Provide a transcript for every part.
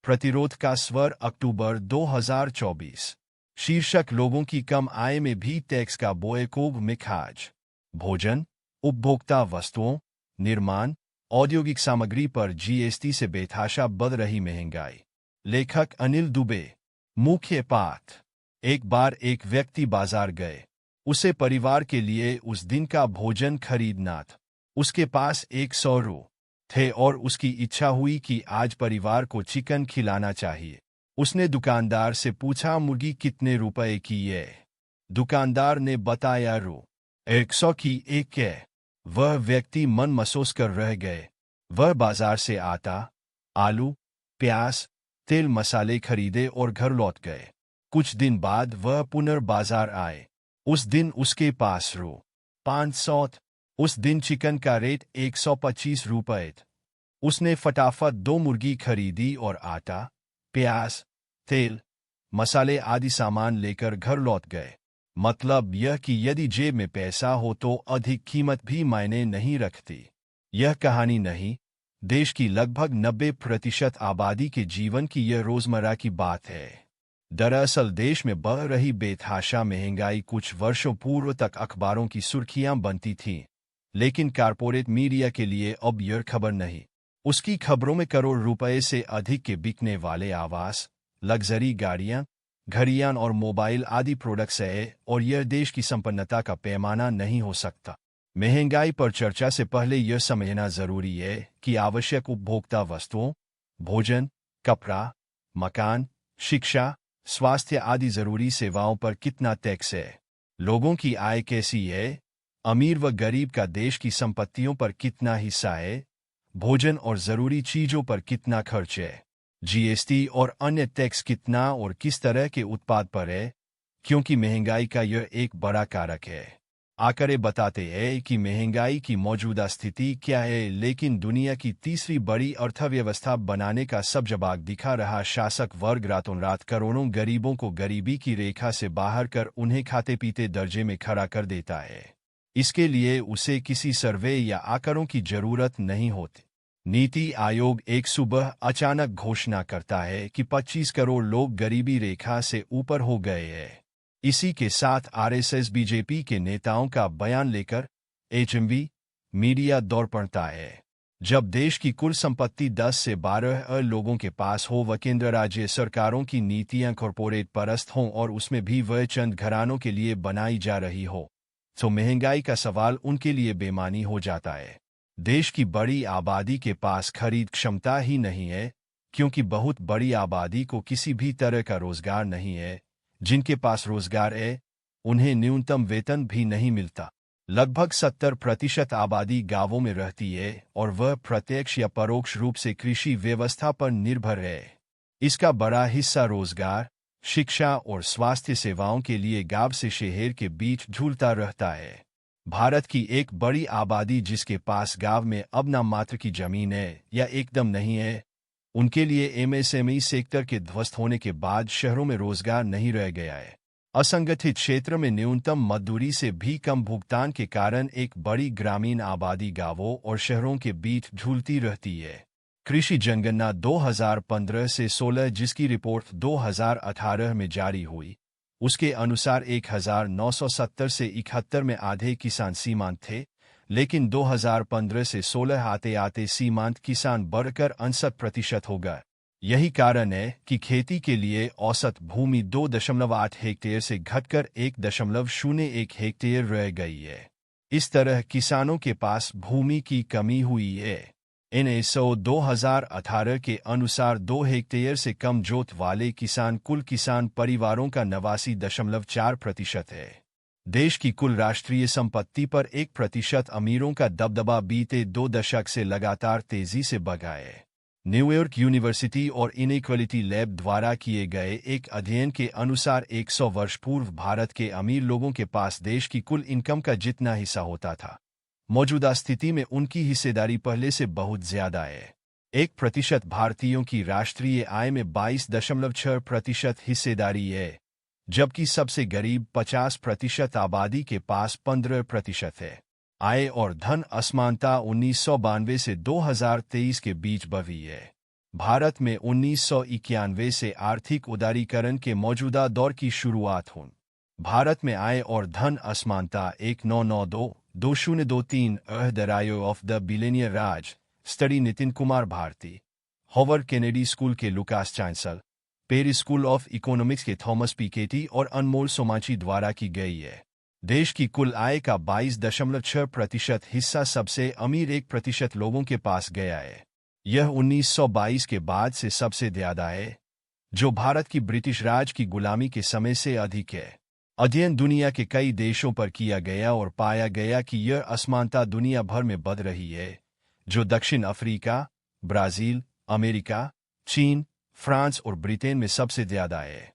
प्रतिरोध का स्वर अक्टूबर 2024। शीर्षक लोगों की कम आय में भी टैक्स का बोयकोब में खाज। भोजन, उपभोक्ता वस्तुओं, निर्माण, औद्योगिक सामग्री पर जीएसटी से बेतहाशा बढ़ रही महंगाई। लेखक अनिल दुबे। मुख्य पाठ। एक बार एक व्यक्ति बाजार गए। उसे परिवार के लिए उस दिन का भोजन खरीदना था। उसके पास 100 रु थे और उसकी इच्छा हुई कि आज परिवार को चिकन खिलाना चाहिए। उसने दुकानदार से पूछा, मुर्गी कितने रुपए की है? दुकानदार ने बताया, रु 100 की एक है। वह व्यक्ति मन महसूस कर रह गए। वह बाजार से आटा, आलू, प्याज, तेल मसाले खरीदे और घर लौट गए। कुछ दिन बाद वह पुनर्बाजार आए। उस दिन उसके पास रु 500। उस दिन चिकन का रेट 125 रुपए था। उसने फटाफट 2 मुर्गी खरीदी और आटा, प्याज, तेल, मसाले आदि सामान लेकर घर लौट गए। मतलब यह कि यदि जेब में पैसा हो तो अधिक कीमत भी मायने नहीं रखती। यह कहानी नहीं, देश की लगभग 90% आबादी के जीवन की यह रोजमर्रा की बात है। दरअसल देश में बढ़ रही बेतहाशा महंगाई कुछ वर्षों पूर्व तक अखबारों की सुर्खियां बनती थीं, लेकिन कारपोरेट मीडिया के लिए अब यह खबर नहीं। उसकी खबरों में करोड़ रुपए से अधिक के बिकने वाले आवास, लग्जरी गाड़ियां, घड़ियां और मोबाइल आदि प्रोडक्ट्स है, और यह देश की संपन्नता का पैमाना नहीं हो सकता। महंगाई पर चर्चा से पहले यह समझना जरूरी है कि आवश्यक उपभोक्ता वस्तुओं, भोजन, कपड़ा, मकान, शिक्षा, स्वास्थ्य आदि जरूरी सेवाओं पर कितना टैक्स है। लोगों की आय कैसी है, अमीर व गरीब का देश की संपत्तियों पर कितना हिस्सा है, भोजन और जरूरी चीजों पर कितना खर्च है, जीएसटी और अन्य टैक्स कितना और किस तरह के उत्पाद पर है, क्योंकि महंगाई का यह एक बड़ा कारक है। आंकड़े बताते हैं कि महंगाई की मौजूदा स्थिति क्या है, लेकिन दुनिया की तीसरी बड़ी अर्थव्यवस्था बनाने का सब जवाब दिखा रहा शासक वर्ग रातों रात करोड़ों गरीबों को गरीबी की रेखा से बाहर कर उन्हें खाते पीते दर्जे में खड़ा कर देता है। इसके लिए उसे किसी सर्वे या आंकड़ों की जरूरत नहीं होती। नीति आयोग एक सुबह अचानक घोषणा करता है कि 25 करोड़ लोग गरीबी रेखा से ऊपर हो गए हैं। इसी के साथ आरएसएस बीजेपी के नेताओं का बयान लेकर एचएमवी मीडिया दौड़ पड़ता है। जब देश की कुल संपत्ति 10 से 12 लोगों के पास हो व केंद्र राज्य सरकारों की नीतियां कॉरपोरेट परस्त हों और उसमें भी वह चंद घरानों के लिए बनाई जा रही हो, तो महंगाई का सवाल उनके लिए बेमानी हो जाता है। देश की बड़ी आबादी के पास खरीद क्षमता ही नहीं है, क्योंकि बहुत बड़ी आबादी को किसी भी तरह का रोजगार नहीं है। जिनके पास रोजगार है, उन्हें न्यूनतम वेतन भी नहीं मिलता। लगभग 70% आबादी गांवों में रहती है और वह प्रत्यक्ष या परोक्ष रूप से कृषि व्यवस्था पर निर्भर है। इसका बड़ा हिस्सा रोजगार, शिक्षा और स्वास्थ्य सेवाओं के लिए गांव से शहर के बीच झूलता रहता है। भारत की एक बड़ी आबादी जिसके पास गांव में अब ना मात्र की जमीन है या एकदम नहीं है, उनके लिए एमएसएमई सेक्टर के ध्वस्त होने के बाद शहरों में रोजगार नहीं रह गया है। असंगठित क्षेत्र में न्यूनतम मजदूरी से भी कम भुगतान के कारण एक बड़ी ग्रामीण आबादी गांवों और शहरों के बीच झूलती रहती है। कृषि जनगणना 2015 से 16 जिसकी रिपोर्ट 2018 में जारी हुई, उसके अनुसार 1970 से 71 में आधे किसान सीमांत थे, लेकिन 2015 से 16 आते आते सीमांत किसान बढ़कर 59% हो गए। यही कारण है कि खेती के लिए औसत भूमि 2.8 हेक्टेयर से घटकर 1.01 हेक्टेयर रह गई है। इस तरह किसानों के पास भूमि की कमी हुई है। एनएसओ 2018 के अनुसार 2 हेक्टेयर से कम जोत वाले किसान कुल किसान परिवारों का 89.4% है। देश की कुल राष्ट्रीय संपत्ति पर 1% अमीरों का दबदबा बीते 2 दशक से लगातार तेजी से बढ़ा है। न्यूयॉर्क यूनिवर्सिटी और इनइक्वालिटी लैब द्वारा किए गए एक अध्ययन के अनुसार 100 वर्ष पूर्व भारत के अमीर लोगों के पास देश की कुल इनकम का जितना हिस्सा होता था, मौजूदा स्थिति में उनकी हिस्सेदारी पहले से बहुत ज्यादा है। 1% भारतीयों की राष्ट्रीय आय में 22.6% हिस्सेदारी है, जबकि सबसे गरीब 50% आबादी के पास 15% है। आय और धन असमानता 1992 से 2023 के बीच बढ़ी है। भारत में 1991 से आर्थिक उदारीकरण के मौजूदा दौर की शुरुआत हुई। भारत में आय और धन असमानता 1992-2023 the rise of the billionaire Raj study Nitin Kumar Bharti, Harvard Kennedy school के Lucas Chancel, Paris school of economics के थॉमस पिकेटी और अनमोल सोमाची द्वारा की गई है। देश की कुल आय का 22.6% हिस्सा सबसे अमीर 1% लोगों के पास गया है। यह 1922 के बाद से सबसे ज्यादा है, जो भारत की ब्रिटिश राज की गुलामी के समय से अधिक है। अध्ययन दुनिया के कई देशों पर किया गया और पाया गया कि यह असमानता दुनिया भर में बढ़ रही है, जो दक्षिण अफ्रीका, ब्राजील, अमेरिका, चीन, फ्रांस और ब्रिटेन में सबसे ज्यादा है।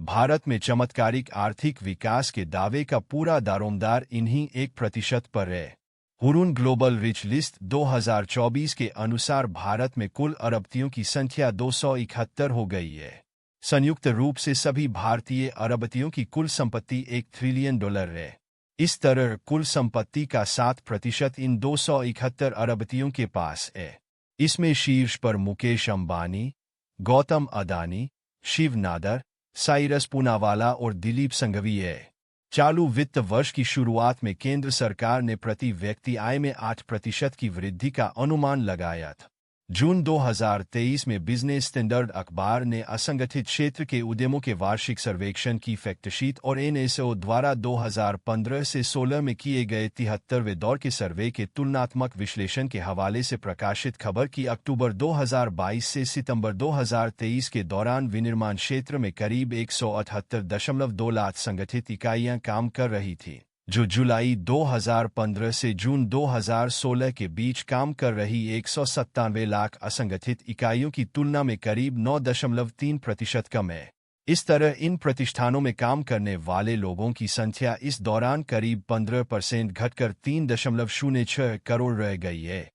भारत में चमत्कारिक आर्थिक विकास के दावे का पूरा दारोमदार इन्हीं 1% पर है। हुरून ग्लोबल रिच लिस्ट 2024 के अनुसार भारत में कुल अरबपतियों की संख्या 271 हो गई है। संयुक्त रूप से सभी भारतीय अरबपतियों की कुल संपत्ति $1 ट्रिलियन है। इस तरह कुल संपत्ति का 7% इन 271 अरबपतियों के पास है। इसमें शीर्ष पर मुकेश अंबानी, गौतम अदानी, शिव नादर, साइरस पूनावाला और दिलीप संघवी है। चालू वित्त वर्ष की शुरुआत में केंद्र सरकार ने प्रति व्यक्ति आय में 8% की वृद्धि का अनुमान लगाया था। जून 2023 में बिजनेस स्टैंडर्ड अखबार ने असंगठित क्षेत्र के उद्यमों के वार्षिक सर्वेक्षण की फैक्टशीट और एनएसओ द्वारा 2015 से 16 में किए गए 73वें दौर के सर्वे के तुलनात्मक विश्लेषण के हवाले से प्रकाशित खबर की अक्टूबर 2022 से सितंबर 2023 के दौरान विनिर्माण क्षेत्र में करीब 178.2 लाख संगठित इकाइयां काम कर रही थीं, जो जुलाई 2015 से जून 2016 के बीच काम कर रही 197 लाख असंगठित इकाइयों की तुलना में करीब 9.3% कम है। इस तरह इन प्रतिष्ठानों में काम करने वाले लोगों की संख्या इस दौरान करीब 15% घटकर 3.06 करोड़ रह गई है,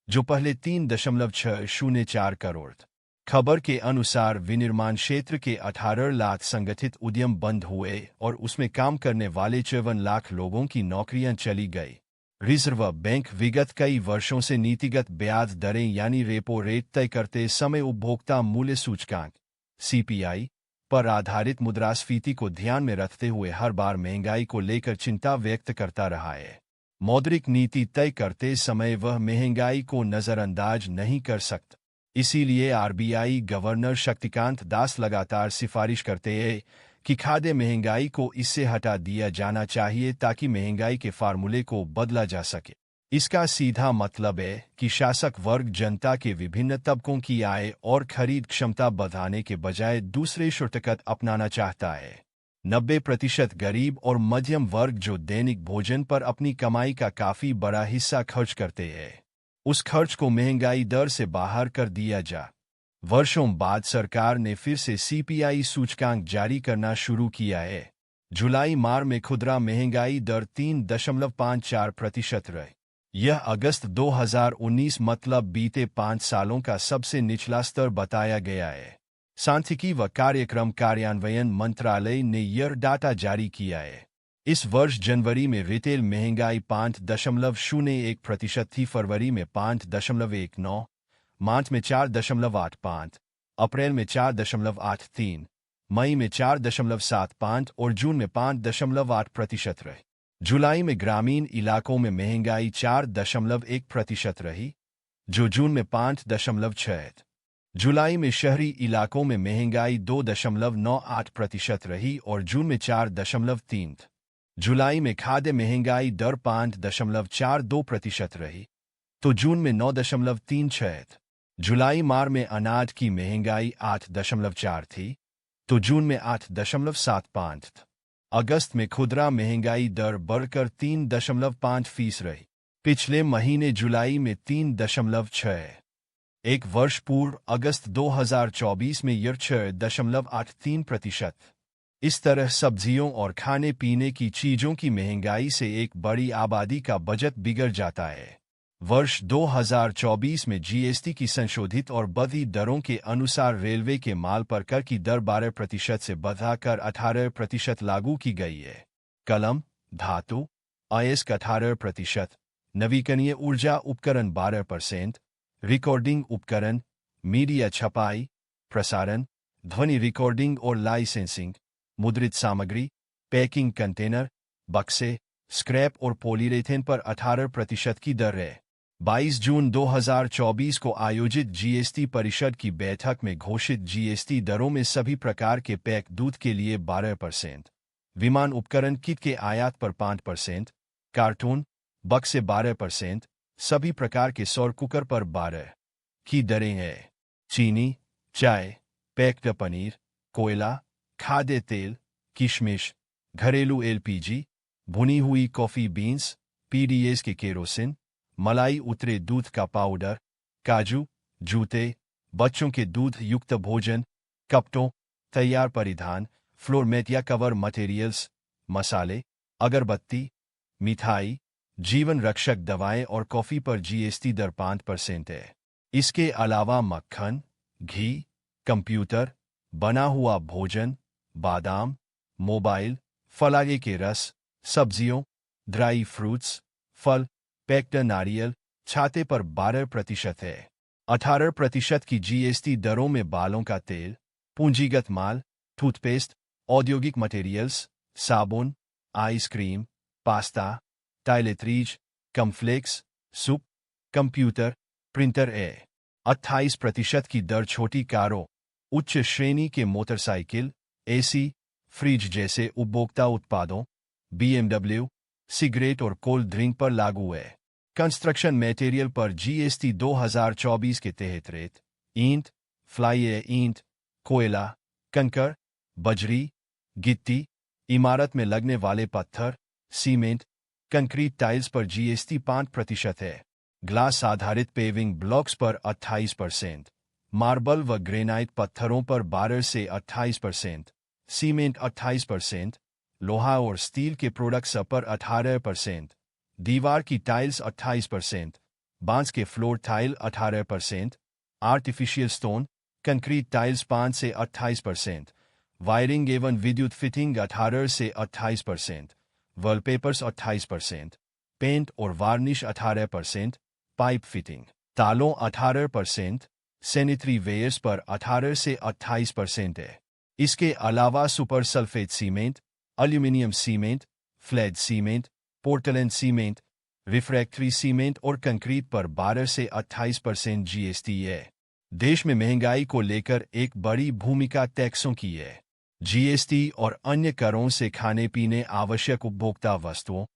जो पहले 3.604 करोड़ था। खबर के अनुसार विनिर्माण क्षेत्र के 18 लाख संगठित उद्यम बंद हुए और उसमें काम करने वाले 54 लाख लोगों की नौकरियां चली गई। रिजर्व बैंक विगत कई वर्षों से नीतिगत ब्याज दरें यानी रेपो रेट तय करते समय उपभोक्ता मूल्य सूचकांक (सीपीआई) पर आधारित मुद्रास्फीति को ध्यान में रखते हुए हर बार महंगाई को लेकर चिंता व्यक्त करता रहा है। मौद्रिक नीति तय करते समय वह महंगाई को नजरअंदाज नहीं कर सकता। इसीलिए आरबीआई गवर्नर शक्तिकांत दास लगातार सिफारिश करते हैं कि खाद्य महंगाई को इससे हटा दिया जाना चाहिए ताकि महंगाई के फार्मूले को बदला जा सके। इसका सीधा मतलब है कि शासक वर्ग जनता के विभिन्न तबकों की आय और खरीद क्षमता बढ़ाने के बजाय दूसरे शॉर्टकट अपनाना चाहता है। 90% गरीब और मध्यम वर्ग जो दैनिक भोजन पर अपनी कमाई का काफी बड़ा हिस्सा खर्च करते हैं, उस खर्च को महंगाई दर से बाहर कर दिया जा। वर्षों बाद सरकार ने फिर से सीपीआई सूचकांक जारी करना शुरू किया है। जुलाई माह में खुदरा महंगाई दर 3.54% रही। यह अगस्त 2019 मतलब बीते 5 सालों का सबसे निचला स्तर बताया गया है। सांख्यिकी व कार्यक्रम कार्यान्वयन मंत्रालय ने यह डाटा जारी किया है। इस वर्ष जनवरी में रिटेल महंगाई 5.01% थी, फरवरी में 5.19, मार्च में 4.85, अप्रैल में 4.83, मई में 4.75 और जून में 5.8% रही। जुलाई में ग्रामीण इलाकों में महंगाई 4.1% रही, जो जून में 5.6। जुलाई में शहरी इलाकों में महंगाई 2.98% रही और जून में 4.3। जुलाई में खाद्य महंगाई दर 5.42% रही, तो जून में 9.36। जुलाई माह में अनाज की महंगाई 8.4 थी, तो जून में 8.75 था। अगस्त में खुदरा महंगाई दर बढ़कर 3.5% रही। पिछले महीने जुलाई में 3.6। एक वर्ष पूर्व अगस्त 2024 में यह 6.83%। इस तरह सब्जियों और खाने पीने की चीजों की महंगाई से एक बड़ी आबादी का बजट बिगड़ जाता है। वर्ष 2024 में जीएसटी की संशोधित और बढ़ी दरों के अनुसार रेलवे के माल पर कर की दर 12% से बढ़ाकर 18% लागू की गई है। कलम, धातु, अयस्क 18%, नवीकरणीय ऊर्जा उपकरण 12%, रिकॉर्डिंग उपकरण, मीडिया छपाई, प्रसारण, ध्वनि रिकॉर्डिंग और लाइसेंसिंग, मुद्रित सामग्री, पैकिंग कंटेनर, बक्से, स्क्रैप और पॉलीरेथेन पर 18% की दर है। 22 जून 2024 को आयोजित जीएसटी परिषद की बैठक में घोषित जीएसटी दरों में सभी प्रकार के पैक दूध के लिए 12%, विमान उपकरण किट के आयात पर 5%, कार्टून, बक्से 12%, सभी प्रकार के सौर कुकर पर 12% की दरें हैं। चीनी, चाय, पैक्ड पनीर, कोयला, खाद्य तेल, किशमिश, घरेलू एलपीजी, भुनी हुई कॉफी बीन्स, पीडीएस के केरोसिन, मलाई उतरे दूध का पाउडर, काजू, जूते, बच्चों के दूध युक्त भोजन, कपड़ों, तैयार परिधान, फ्लोर मैट या कवर मटेरियल्स, मसाले, अगरबत्ती, मिठाई, जीवन रक्षक दवाएं और कॉफी पर जीएसटी दर 5% है। इसके अलावा मक्खन, घी, कंप्यूटर, बना हुआ भोजन, बादाम, मोबाइल, फलागे के रस, सब्जियों, ड्राई फ्रूट्स, फल, पैक्ड नारियल, छाते पर 12% है। 18% की जीएसटी दरों में बालों का तेल, पूंजीगत माल, टूथपेस्ट, औद्योगिक मटेरियल्स, साबुन, ice cream, pasta, toiletries, cornflakes, soup, computer, printer है। 28% की दर छोटी कारों, उच्च श्रेणी के मोटरसाइकिल, एसी, फ्रिज जैसे उपभोक्ता उत्पादों, BMW, सिगरेट और कोल्ड ड्रिंक पर लागू है। कंस्ट्रक्शन मटेरियल पर जीएसटी 2024 के तहत रेत, ईंट, फ्लाई ईंट, कोयला, कंकर, बजरी, गिट्टी, इमारत में लगने वाले पत्थर, सीमेंट, कंक्रीट टाइल्स पर जीएसटी 5% है। ग्लास आधारित पेविंग ब्लॉक्स पर 28%, मार्बल व ग्रेनाइट पत्थरों पर 12 से 28%, सीमेंट 28%, लोहा और स्टील के प्रोडक्ट्स पर 18%, दीवार की टाइल्स 28%, बांस के floor tile 18%, artificial stone, concrete tiles 5 से 28%, वायरिंग एवं विद्युत फिटिंग 18 से 28%, वॉलपेपर्स 28%, पेंट और वार्निश 18%, पाइप फिटिंग, तालों 18%, सैनिटरी वेयर्स पर 18 से 28% है। इसके अलावा super sulphate cement, aluminium cement, flat cement, Portland cement, refractory cement और कंक्रीट पर 12 से 28% जीएसटी है। देश में महंगाई को लेकर एक बड़ी भूमिका टैक्सों की है। जीएसटी और अन्य करों से खाने पीने आवश्यक उपभोक्ता वस्तुओं,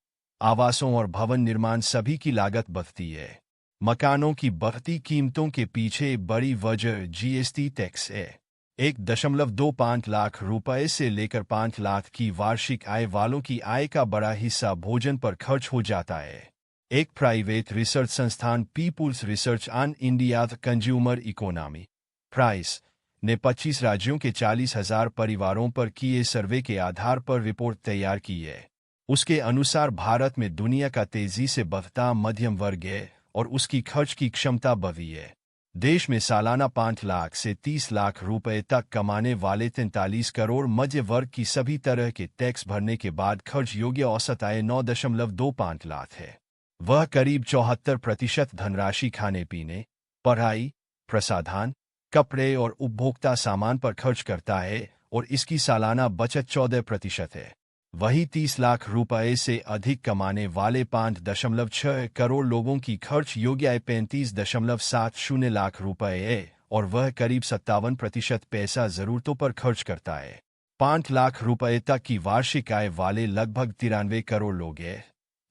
आवासों और भवन निर्माण सभी की लागत बढ़ती है। मकानों की बढ़ती कीमतों के पीछे बड़ी वजह जीएसटी टैक्स है। 1.25 लाख रुपए से लेकर 5 लाख की वार्षिक आय वालों की आय का बड़ा हिस्सा भोजन पर खर्च हो जाता है। एक प्राइवेट रिसर्च संस्थान people's research on India consumer economy price ने 25 राज्यों के 40,000 परिवारों पर किए सर्वे के आधार पर रिपोर्ट तैयार की है। उसके अनुसार भारत में दुनिया का तेजी से बढ़ता मध्यम वर्ग है और उसकी खर्च की क्षमता बढ़ी है। देश में सालाना 5 लाख से 30 लाख रुपए तक कमाने वाले 43 करोड़ मध्य वर्ग की सभी तरह के टैक्स भरने के बाद खर्च योग्य औसत आय 9.25 लाख है। वह करीब 74% धनराशि खाने पीने, पढ़ाई, प्रसाधन, कपड़े और उपभोक्ता सामान पर खर्च करता है और इसकी सालाना बचत 14% है। वही 30 लाख रुपए से अधिक कमाने वाले 5.6 करोड़ लोगों की खर्च योग्य आय 35.70 लाख रुपए है और वह करीब 57% पैसा जरूरतों पर खर्च करता है। 5 लाख रुपए तक की वार्षिक आय वाले लगभग 93 करोड़ लोग हैं,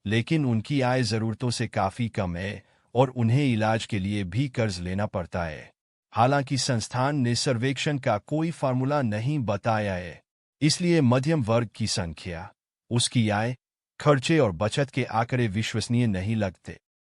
लेकिन उनकी आय जरूरतों से काफ़ी कम है और उन्हें इलाज के लिए भी कर्ज लेना पड़ता है। हालांकि संस्थान ने सर्वेक्षण का कोई फार्मूला नहीं बताया है, इसलिए मध्यम वर्ग की संख्या, उसकी आय, खर्चे और बचत के आंकड़े विश्वसनीय नहीं लगते।